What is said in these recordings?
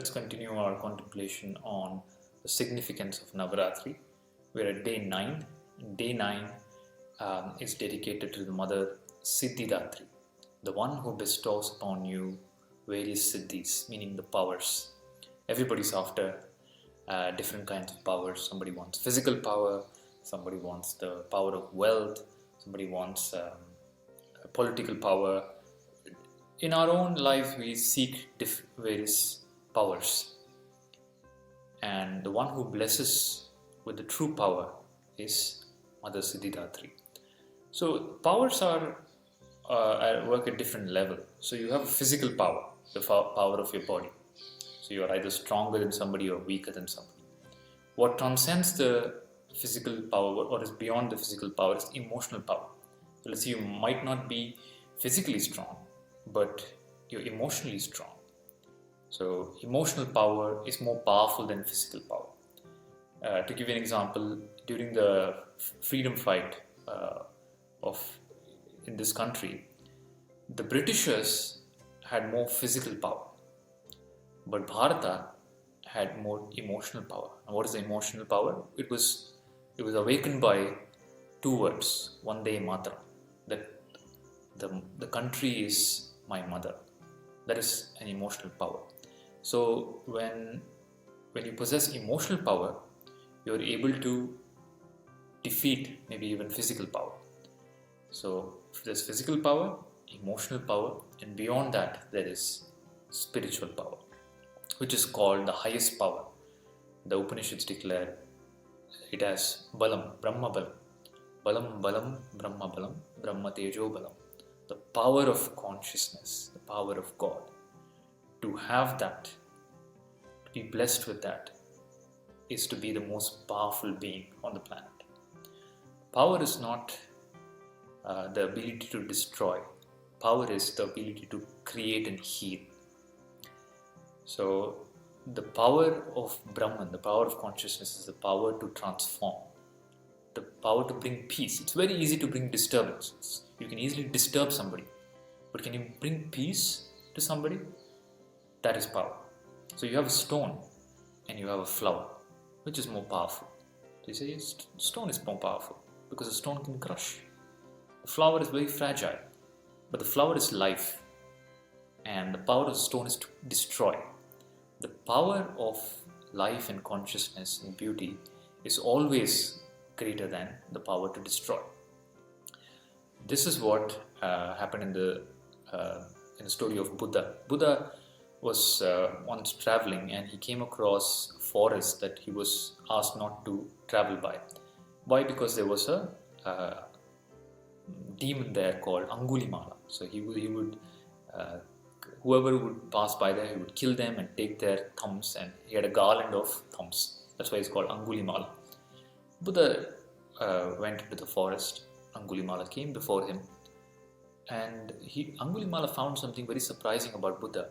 Let's continue our contemplation on the significance of Navaratri. We're at day 9. Day 9 is dedicated to the mother Siddhidatri, the one who bestows upon you various siddhis, meaning the powers. Everybody's after different kinds of powers. Somebody wants physical power, somebody wants the power of wealth, somebody wants political power. In our own life, we seek various powers, and the one who blesses with the true power is Mother Siddhidatri. So powers are work at different level. So you have physical power, the power of your body. So you are either stronger than somebody or weaker than somebody. What transcends the physical power or is beyond the physical power is emotional power. So let's say you might not be physically strong, but you're emotionally strong. So emotional power is more powerful than physical power. To give you an example, during the freedom fight in this country, the Britishers had more physical power, but Bharata had more emotional power. And what is the emotional power? It was awakened by two words: Vande Mataram. That the country is my mother. That is an emotional power. So when you possess emotional power, you are able to defeat maybe even physical power. So if there's physical power, emotional power, and beyond that there is spiritual power, which is called the highest power. The Upanishads declare it as Balam, Brahma Balam. Balam Balam, Brahma Balam, Brahma Tejo Balam. The power of consciousness, the power of God. To have that, to be blessed with that, is to be the most powerful being on the planet. Power is not the ability to destroy. Power is the ability to create and heal. So the power of Brahman, the power of consciousness, is the power to transform, the power to bring peace. It's very easy to bring disturbances. You can easily disturb somebody, but can you bring peace to somebody? That is power. So you have a stone and you have a flower. Which is more powerful? So you say stone is more powerful because a stone can crush. The flower is very fragile, but the flower is life, and the power of the stone is to destroy. The power of life and consciousness and beauty is always greater than the power to destroy. This is what happened in the story of Buddha. Buddha was once traveling and he came across a forest that he was asked not to travel by. Why? Because there was a demon there called Angulimala. So he would whoever would pass by there, he would kill them and take their thumbs, and he had a garland of thumbs. That's why he's called Angulimala. Buddha went into the forest. Angulimala came before him, and Angulimala found something very surprising about Buddha.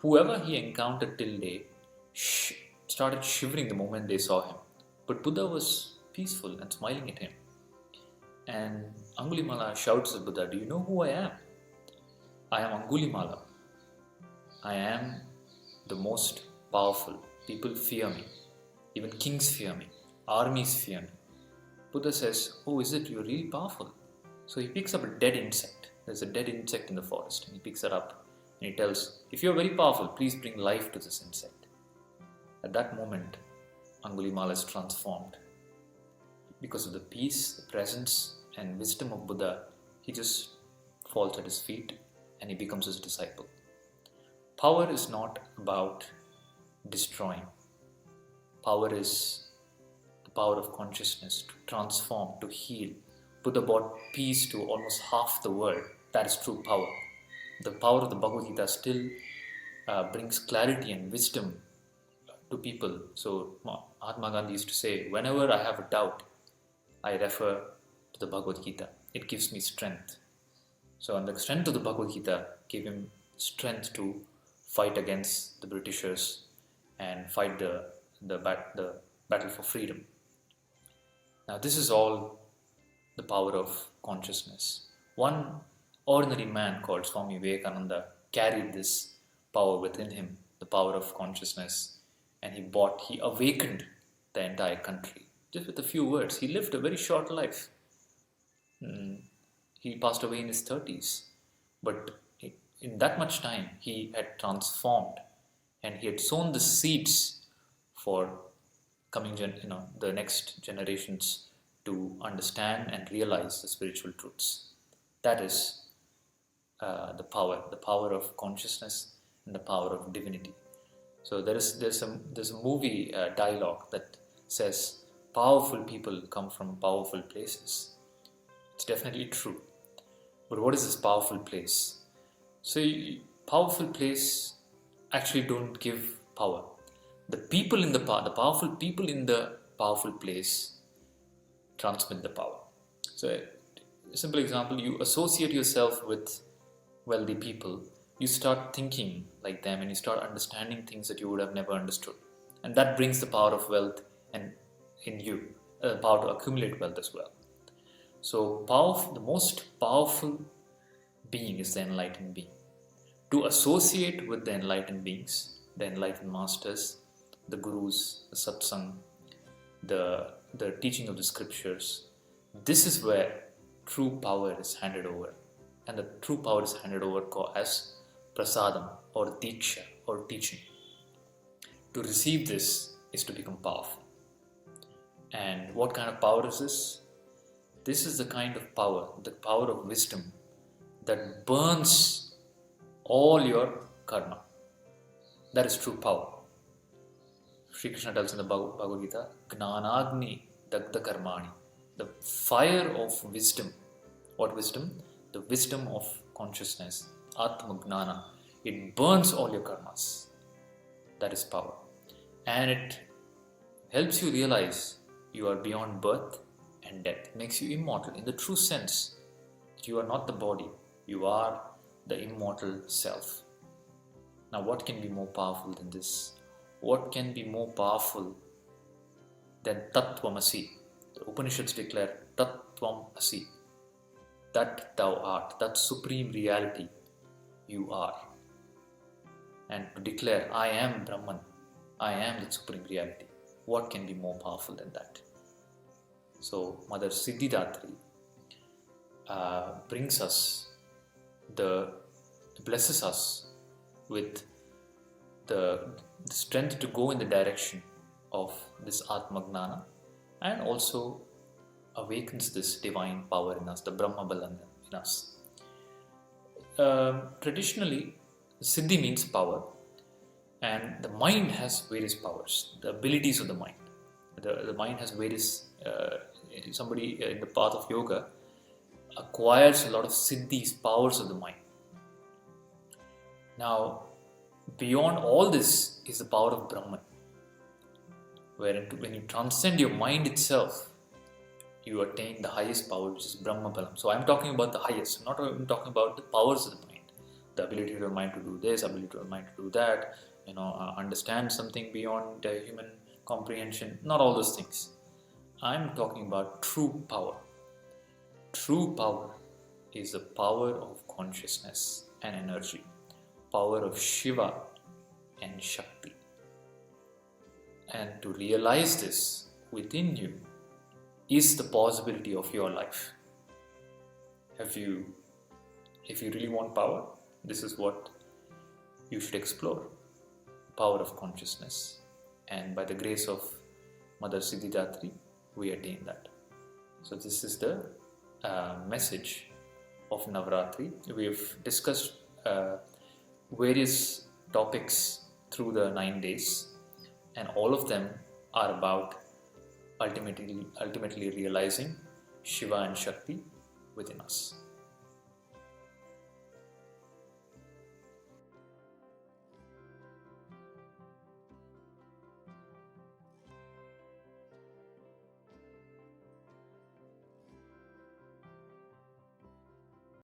Whoever he encountered till date started shivering the moment they saw him. But Buddha was peaceful and smiling at him. And Angulimala shouts at Buddha, "Do you know who I am? I am Angulimala. I am the most powerful. People fear me. Even kings fear me. Armies fear me." Buddha says, "Oh, is it? You're really powerful." So he picks up a dead insect. There's a dead insect in the forest, and he picks it up. And he tells, "If you're very powerful, please bring life to this insect." At that moment, Angulimala is transformed. Because of the peace, the presence and wisdom of Buddha, he just falls at his feet and he becomes his disciple. Power is not about destroying. Power is the power of consciousness to transform, to heal. Buddha brought peace to almost half the world. That is true power. The power of the Bhagavad Gita still brings clarity and wisdom to people. So Mahatma Gandhi used to say, whenever I have a doubt, I refer to the Bhagavad Gita. It gives me strength. So, and the strength of the Bhagavad Gita gave him strength to fight against the Britishers and fight the battle for freedom. Now, this is all the power of consciousness. One ordinary man called Swami Vivekananda carried this power within him the power of consciousness, and he awakened the entire country just with a few words. He lived a very short life. He passed away in his 30s, but in that much time he had transformed, and he had sown the seeds for the next generations to understand and realize the spiritual truths. That is the power of consciousness and the power of divinity. So there's a movie dialogue that says powerful people come from powerful places. It's definitely true. But what is this powerful place? So powerful place actually don't give power. The powerful people in the powerful place transmit the power. So a simple example, you associate yourself with wealthy people, you start thinking like them, and you start understanding things that you would have never understood. And that brings the power of wealth and in you, power to accumulate wealth as well. So the most powerful being is the enlightened being. To associate with the enlightened beings, the enlightened masters, the gurus, the satsang, the teaching of the scriptures, this is where true power is handed over. And the true power is handed over as prasadam or diksha or teaching. To receive this is to become powerful. And what kind of power is this? This is the kind of power, the power of wisdom that burns all your karma. That is true power. Sri Krishna tells in the Bhagavad Gita, Gnanagni Dagda Karmani. The fire of wisdom. What wisdom? The wisdom of consciousness. Atma Gnana. It burns all your karmas. That is power. And it helps you realize you are beyond birth and death. It makes you immortal in the true sense. You are not the body. You are the immortal self. Now what can be more powerful than this? What can be more powerful than Tattvamasi? The Upanishads declare Tattvamasi. That thou art, that supreme reality you are. And to declare, I am Brahman, I am the supreme reality. What can be more powerful than that? So Mother Siddhidatri blesses us with the strength to go in the direction of this Atma Gnana, and also awakens this divine power in us, the Brahma Balan in us. Traditionally, Siddhi means power, and the mind has various powers, the abilities of the mind. The mind has various, somebody in the path of yoga acquires a lot of Siddhis, powers of the mind. Now, beyond all this is the power of Brahman, wherein when you transcend your mind itself, you attain the highest power, which is Brahma Balam. So I'm talking about the highest. I'm talking about the powers of the mind. The ability of the mind to do this, ability of the mind to do that, understand something beyond human comprehension. Not all those things. I'm talking about true power. True power is the power of consciousness and energy. Power of Shiva and Shakti. And to realize this within you is the possibility of your life. If you really want power, this is what you should explore. Power of consciousness. And by the grace of Mother Siddhidatri, we attain that. So this is the message of Navaratri. We have discussed various topics through the 9 days, and all of them are about ultimately realizing Shiva and Shakti within us.